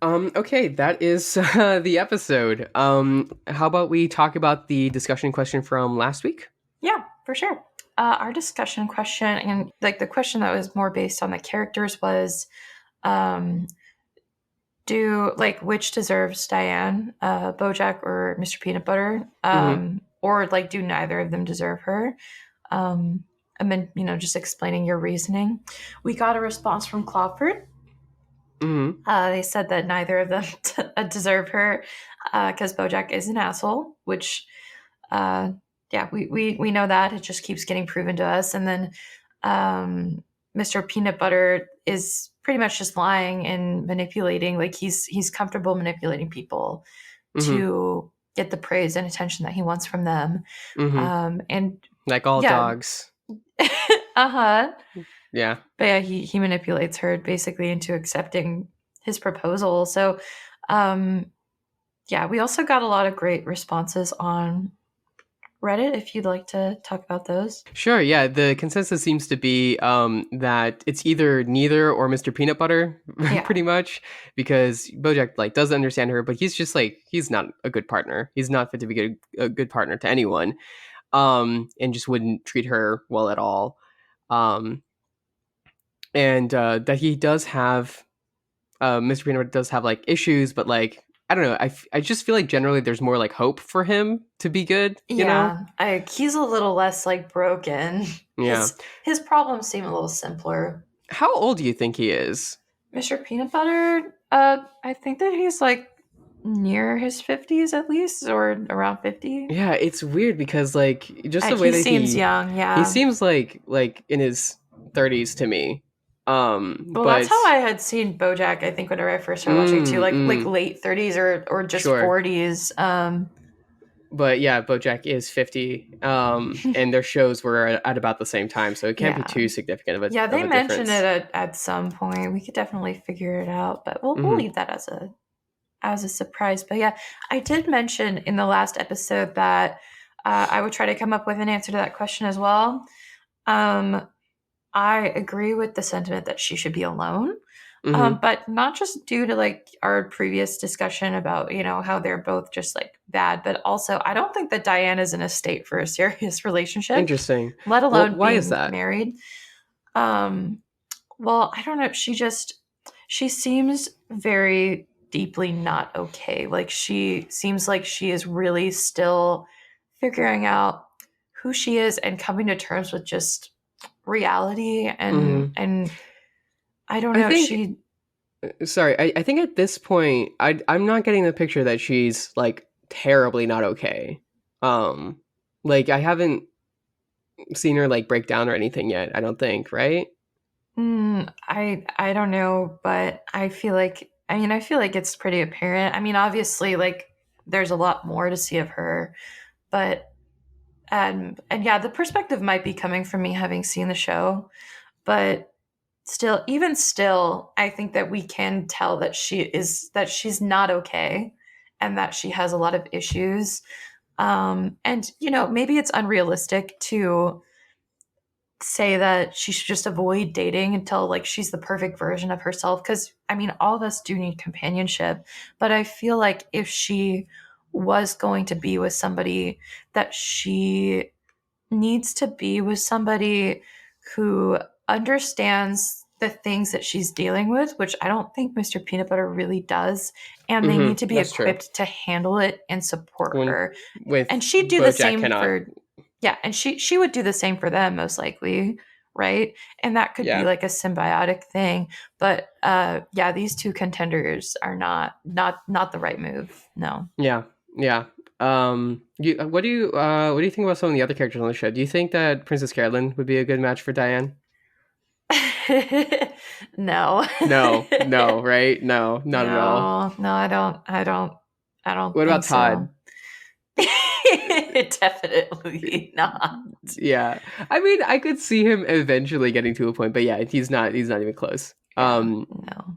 Okay, that is the episode. How about we talk about the discussion question from last week? Yeah, for sure. Our discussion question and like the question that was more based on the characters was, um, which deserves Diane, Bojack or Mr. Peanut Butter, Mm-hmm. or like do neither of them deserve her? Um, and then just explaining your reasoning. We got a response from Clawford. Mm-hmm. They said that neither of them deserve her because Bojack is an asshole, which uh, yeah, we know that. It just keeps getting proven to us. And then Mr. Peanut Butter is pretty much just lying and manipulating. Like he's comfortable manipulating people Mm-hmm. to get the praise and attention that he wants from them. Mm-hmm. And Like all yeah, dogs. uh-huh. Yeah. But yeah, he manipulates her basically into accepting his proposal. So um yeah, we also got a lot of great responses on Reddit if you'd like to talk about those. Sure, yeah. The consensus seems to be that it's either neither or Mr. Peanut Butter, Yeah. pretty much, because Bojack like does understand her, but he's just like he's not a good partner. He's not fit to be a good partner to anyone, and just wouldn't treat her well at all. Um, and that he does have Mr. Peanut Butter does have like issues, but like I don't know. I just feel like generally there's more like hope for him to be good. You know? Yeah, he's a little less like broken. Yeah. His problems seem a little simpler. How old do you think he is? Mr. Peanut Butter, I think that he's like near his 50s at least, or around 50. Yeah, it's weird because like just the way He that seems young, he yeah. seems like in his 30s to me. Well, that's But how I had seen BoJack. I think whenever I first started watching too, like mm, late 30s or just sure. 40s. But yeah, BoJack is 50. And their shows were at about the same time, so it can't be Yeah. too significant Yeah, of they a mentioned difference. it at some point. We could definitely figure it out, but we'll Hmm. leave that as a surprise. But yeah, I did mention in the last episode that I would try to come up with an answer to that question as well. Um, I agree with the sentiment that she should be alone, Hmm. but not just due to like our previous discussion about how they're both just like bad, but also I don't think that Diane is in a state for a serious relationship, Interesting. let Well, alone why is being that? married. Um, well, I don't know. She seems very deeply not okay. Like she seems like she is really still figuring out who she is and coming to terms with just reality Hmm. and I don't I know. think She sorry, I think at this point I'm not getting the picture that she's like terribly not okay. Um like I haven't seen her like break down or anything yet, I don't think, right? I don't know, but I feel like it's pretty apparent. I mean, obviously like there's a lot more to see of her, but and yeah, the perspective might be coming from me having seen the show, but still, even still, I think that we can tell that she's not okay and that she has a lot of issues. And maybe it's unrealistic to say that she should just avoid dating until like she's the perfect version of herself, because I mean all of us do need companionship, but I feel like if she was going to be with somebody, that she needs to be with somebody who understands the things that she's dealing with, which I don't think Mr. Peanut Butter really does. And they need to be That's true. equipped to handle it and support When her. And with she'd do the BoJack same cannot. for, yeah, and she would do the same for them most likely, right? And that could be Yeah. like a symbiotic thing. But yeah, these two contenders are not the right move. No. Yeah. Yeah. What do you think about some of the other characters on the show? Do you think that Princess Carolyn would be a good match for Diane? No. No. No, right? No, not at all. No, I don't What think about Todd? so. Definitely not. Yeah. I mean, I could see him eventually getting to a point, but yeah, he's not even close. Yeah, no, no.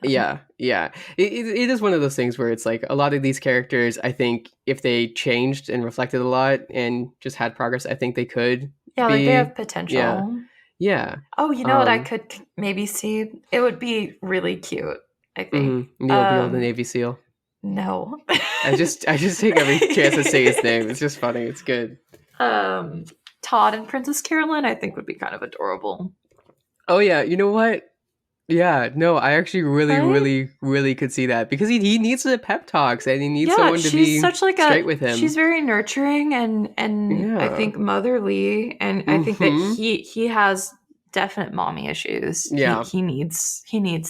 Yeah, yeah. It is one of those things where it's like a lot of these characters, I think if they changed and reflected a lot and just had progress, I think they could Yeah, like they be, have yeah, potential. yeah. Oh, you know what I Um, could maybe see? It would be really cute, I think. Neil Beal, the Navy SEAL. No. I just take every chance to say his name. It's just funny. It's good. um, Todd and Princess Carolyn, I think would be kind of adorable. Oh yeah, you know what? Yeah, no, I actually really, right? really, really could see that because he needs the pep talks and he needs Yeah, someone to she's be such like straight a with she's him. very nurturing and I Yeah. think motherly, and I think that Mm-hmm. he has definite mommy issues. Yeah. He needs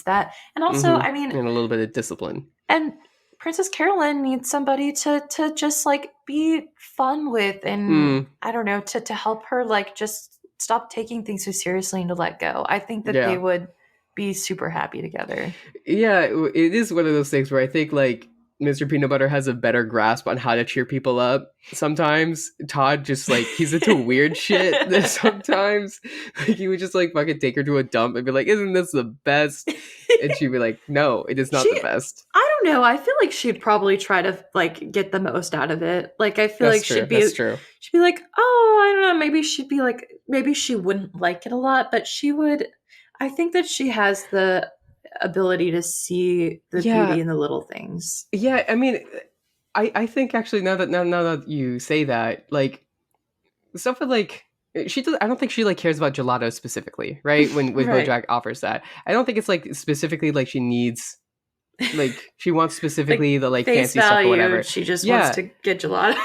that. And also, I Mm-hmm. mean, And a little bit of discipline. and Princess Carolyn needs somebody to just like be fun with, and Mm, I don't know, to help her like just stop taking things so seriously and to let go. I think that they yeah. would be super happy together. Yeah, it is one of those things where I think like Mr. Peanut Butter has a better grasp on how to cheer people up. Sometimes Todd just like he's into weird shit. Sometimes like he would just like fucking take her to a dump and be like, "Isn't this the best?" And she'd be like, "No, it is not the She best." I don't know. I feel like she'd probably try to like get the most out of it. Like I feel That's like true. That's true. she'd be like, "Oh, I don't know, maybe she'd be like maybe she wouldn't like it a lot, but she would I think that she has the ability to see the beauty Yeah, in the little things." yeah. I mean, I think actually now that you say that, like stuff with like she does. I don't think she like cares about gelato specifically, right? When Right. Bojack offers that, I don't think it's like specifically like she needs like she wants Like specifically the like face fancy stuff or value, whatever. she just wants Yeah, to get gelato.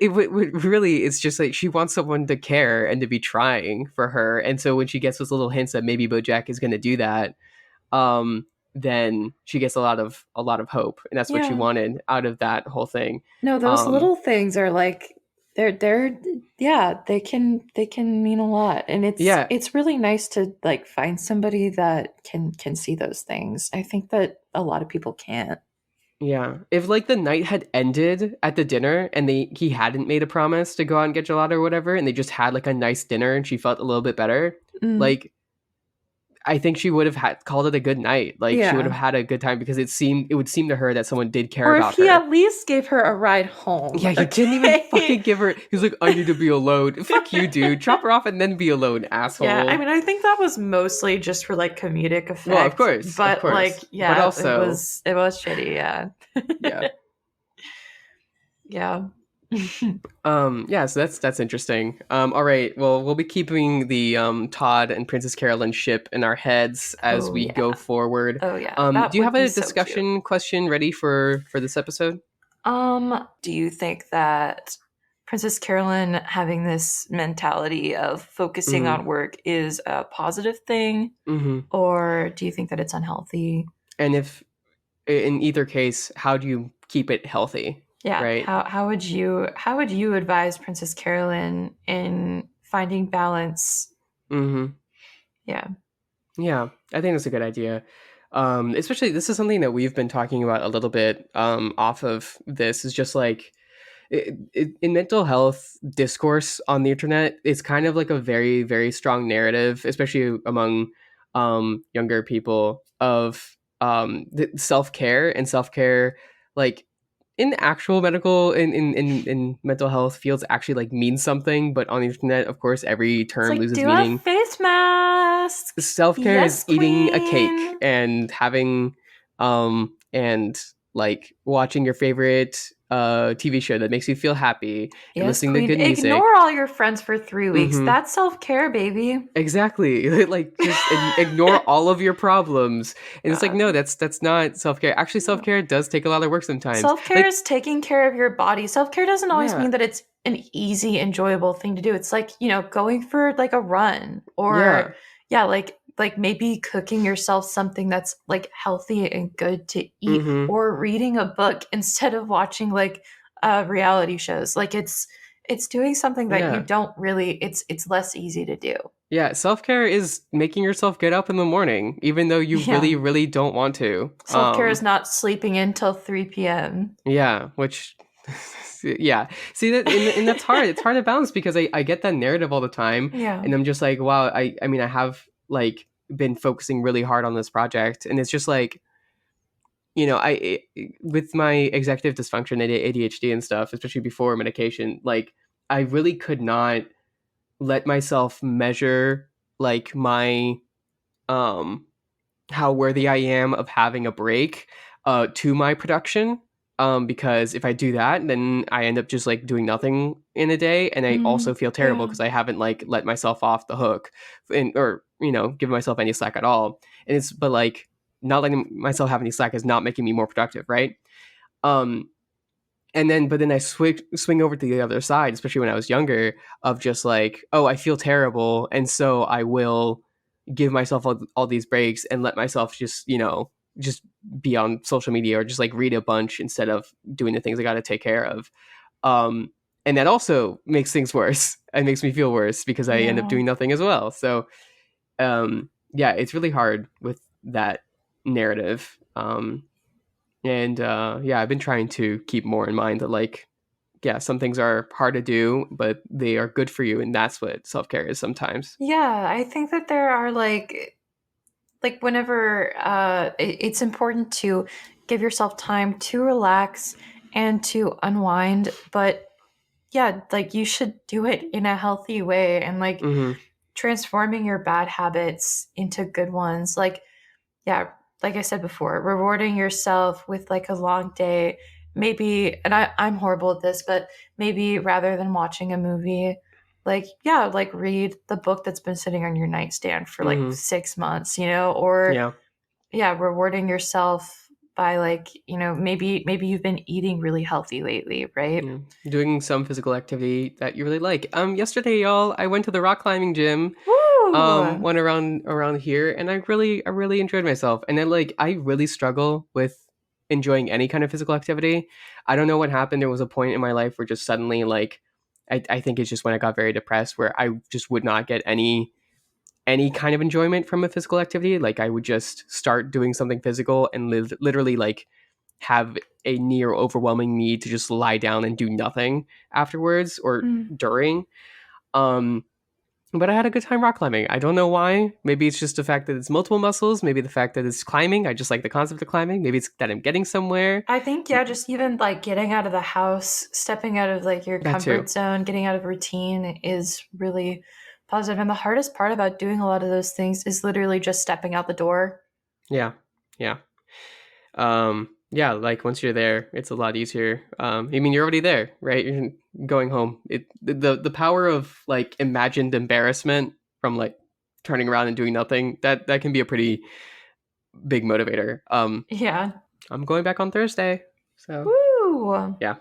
really it's just like she wants someone to care and to be trying for her, and so when she gets those little hints that maybe Bojack is going to do that, um, then she gets a lot of hope, and that's what she Yeah. wanted out of that whole thing. No, those Um, little things are like they're yeah, they can mean a lot. And yeah, it's really nice to like find somebody that can see those things. I think that a lot of people can't. Yeah. If like the night had ended at the dinner and he hadn't made a promise to go out and get gelato or whatever, and they just had like a nice dinner and she felt a little bit better, Mm, like I think she would have had called it a good night. Like she would have yeah. had a good time because it would seem to her that someone did care Or if about he her. at least gave her a ride home. Yeah, he didn't even Okay. fucking give her. He's like, I need to be alone. Fuck you, dude. Drop her off and then be alone, Yeah, I asshole. mean, I think that was mostly just for like comedic Well, effect, of but like, course, but yeah, also, it was shitty. Yeah, yeah. yeah. Yeah, so that's interesting. All right, well, we'll be keeping the Todd and Princess Carolyn ship in our heads as Oh we go yeah, forward. oh yeah. Do That you would have be a so cute. discussion question ready for this episode? Do you think that Princess Carolyn having this mentality of focusing Mm-hmm. on work is a positive thing, Mm-hmm. or do you think that it's unhealthy? And if in either case, how do you keep it healthy? Yeah, Right. how would you advise Princess Carolyn in finding balance? Mm-hmm. Yeah. Yeah, I think that's a good idea. Especially this is something that we've been talking about a little bit off of this is just like in mental health discourse on the internet, it's kind of like a very, very strong narrative, especially among younger people, of self care and self care, like in actual medical in mental health fields actually like means something, but on the internet, of course, every It's term like loses do a meaning. face mask. Self care is Yes, eating a cake queen. and having and like watching your favorite TV show that makes you feel happy and Yes, listening to queen. good music. Ignore all your friends for 3 weeks. Mm-hmm. That's self-care, baby. Exactly. Like just ignore all of your problems. And it's like God. no, that's not self care. Actually, self care does take a lot of work sometimes. Self care Like is taking care of your body. Self care doesn't always yeah, mean that it's an easy, enjoyable thing to do. It's like, going for like a run or, yeah. yeah, like maybe cooking yourself something that's like healthy and good to eat Mm-hmm. or reading a book instead of watching like reality shows. Like it's doing something that you Yeah. don't really it's less easy to do. Yeah, self care is making yourself get up in the morning, even though you Yeah. really, really don't want to. Self care is not sleeping until 3 p.m. Yeah, which yeah. See that and that's hard. It's hard to balance because I get that narrative all the time Yeah. and I'm just like, wow, I mean I have like been focusing really hard on this project and it's just like, with my executive dysfunction and ADHD and stuff, especially before medication, like I really could not let myself measure like my um how worthy I am of having a break to my production. Because if I do that, then I end up just like doing nothing in a day, and I also Mm, feel terrible yeah. because I haven't like let myself off the hook, or giving myself any slack at all. But like not letting myself have any slack is not making me more productive, right? Um, but then I swing over to the other side, especially when I was younger, of just like, oh, I feel terrible, and so I will give myself all these breaks and let myself just be on social media or just like read a bunch instead of doing the things I got to take care of. Um, and that also makes things worse. It makes me feel worse because I end up Yeah. doing nothing as well. So yeah, it's really hard with that narrative. Yeah, I've been trying to keep more in mind that like, yeah, some things are hard to do, but they are good for you, and that's what self-care is sometimes. Yeah, I think that there are like whenever it's important to give yourself time to relax and to unwind, but yeah, like you should do it in a healthy way and like Mm-hmm. transforming your bad habits into good ones. Like, yeah, like I said before, rewarding yourself with like a long day, maybe, and I'm horrible at this, but maybe rather than watching a movie, like, yeah, like read the book that's been sitting on your nightstand for like Mm-hmm. 6 months, or Yeah. yeah, rewarding yourself by like, maybe you've been eating really healthy lately, right? Yeah. Doing some physical activity that you really like. Yesterday, y'all, I went to the rock climbing gym. Woo! Went around here, and I really enjoyed myself. And then like I really struggle with enjoying any kind of physical activity. I don't know what happened. There was a point in my life where just suddenly like I think it's just when I got very depressed where I just would not get any kind of enjoyment from a physical activity. Like I would just start doing something physical and literally like have a near overwhelming need to just lie down and do nothing afterwards or Mm. during. Um, but I had a good time rock climbing. I don't know why. Maybe it's just the fact that it's multiple muscles. Maybe the fact that it's climbing. I just like the concept of climbing. Maybe it's that I'm getting somewhere. I think, yeah, just even like getting out of the house, stepping out of like your That too. comfort zone, getting out of routine is really positive. And the hardest part about doing a lot of those things is literally just stepping out the door. Yeah. Yeah. Yeah, like once you're there, it's a lot easier. I mean, you're already there, right? You're going home. The power of like imagined embarrassment from like turning around and doing nothing, that can be a pretty big motivator. Yeah. I'm going back on Thursday. So, Woo! yeah.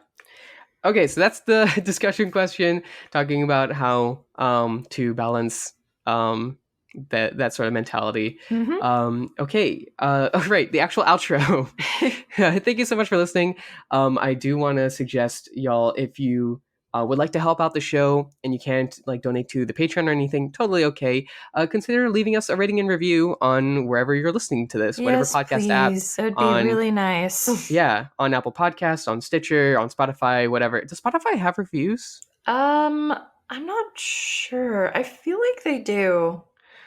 Okay, so that's the discussion question, talking about how to balance that sort of mentality. Mm-hmm. Okay, all right, the actual outro. Thank you so much for listening. I do want to suggest y'all, if you would like to help out the show and you can't like donate to the Patreon or anything, totally okay. Consider leaving us a rating and review on wherever you're listening to this, whatever Yes, podcast app. please. That would be On really nice. Yeah, on Apple Podcasts, on Stitcher, on Spotify, whatever. Does Spotify have reviews? Um, I'm not sure. I feel like they do.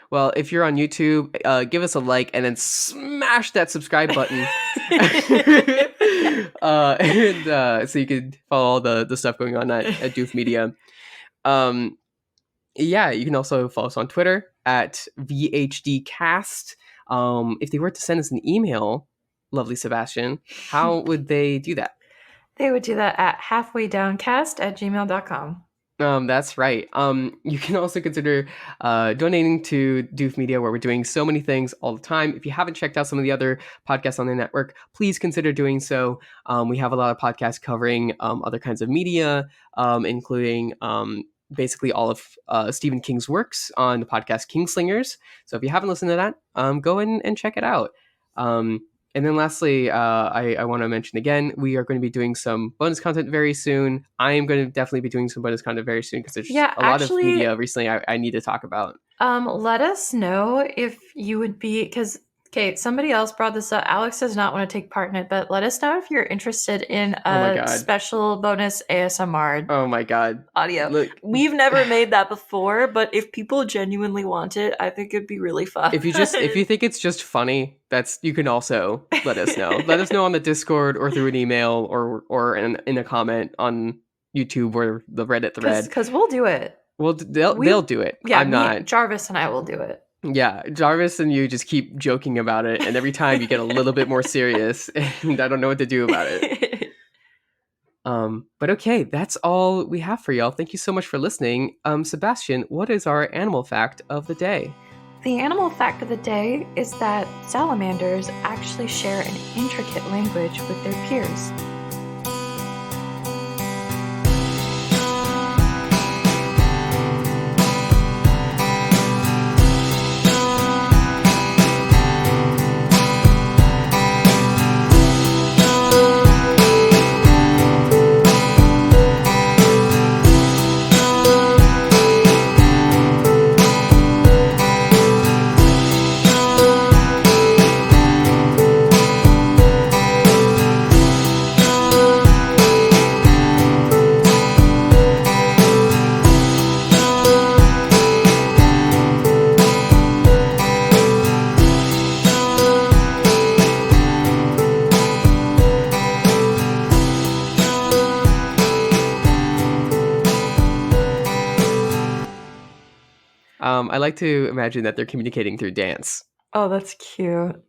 Well, if you're on YouTube, give us a like and then smash that subscribe button. So you can follow all the stuff going on at Doof Media. Um, yeah, you can also follow us on Twitter at VHDcast. If they were to send us an email, lovely Sebastian, how would they do that? They would do that at halfwaydowncast@gmail.com. That's right. You can also consider donating to Doof Media, where we're doing so many things all the time. If you haven't checked out some of the other podcasts on the network, please consider doing so. We have a lot of podcasts covering other kinds of media, including basically all of Stephen King's works on the podcast Kingslingers. So if you haven't listened to that, go in and check it out. And then lastly, I want to mention again, we are going to be doing some bonus content very soon. I am going to definitely be doing some bonus content very soon because there's Yeah, a lot of actually, media recently I need to talk about. let us know if you would be, because okay, somebody else brought this up. Alex does not want to take part in it, but let us know if you're interested in Oh my a God. special bonus ASMR Oh my God. audio. Look, We've never made that before, but if people genuinely want it, I think it'd be really fun. if you think it's just funny, you can also let us know. Let us know on the Discord or through an email or in a comment on YouTube or the Reddit thread. Because we'll do it. Well, they'll do it. Yeah, I'm not. Jarvis and I will do it. Yeah, Jarvis and you just keep joking about it, and every time you get a little bit more serious, and I don't know what to do about it. But okay, that's all we have for y'all. Thank you so much for listening. Sebastian, what is our animal fact of the day? The animal fact of the day is that salamanders actually share an intricate language with their peers. I like to imagine that they're communicating through dance. Oh, that's cute.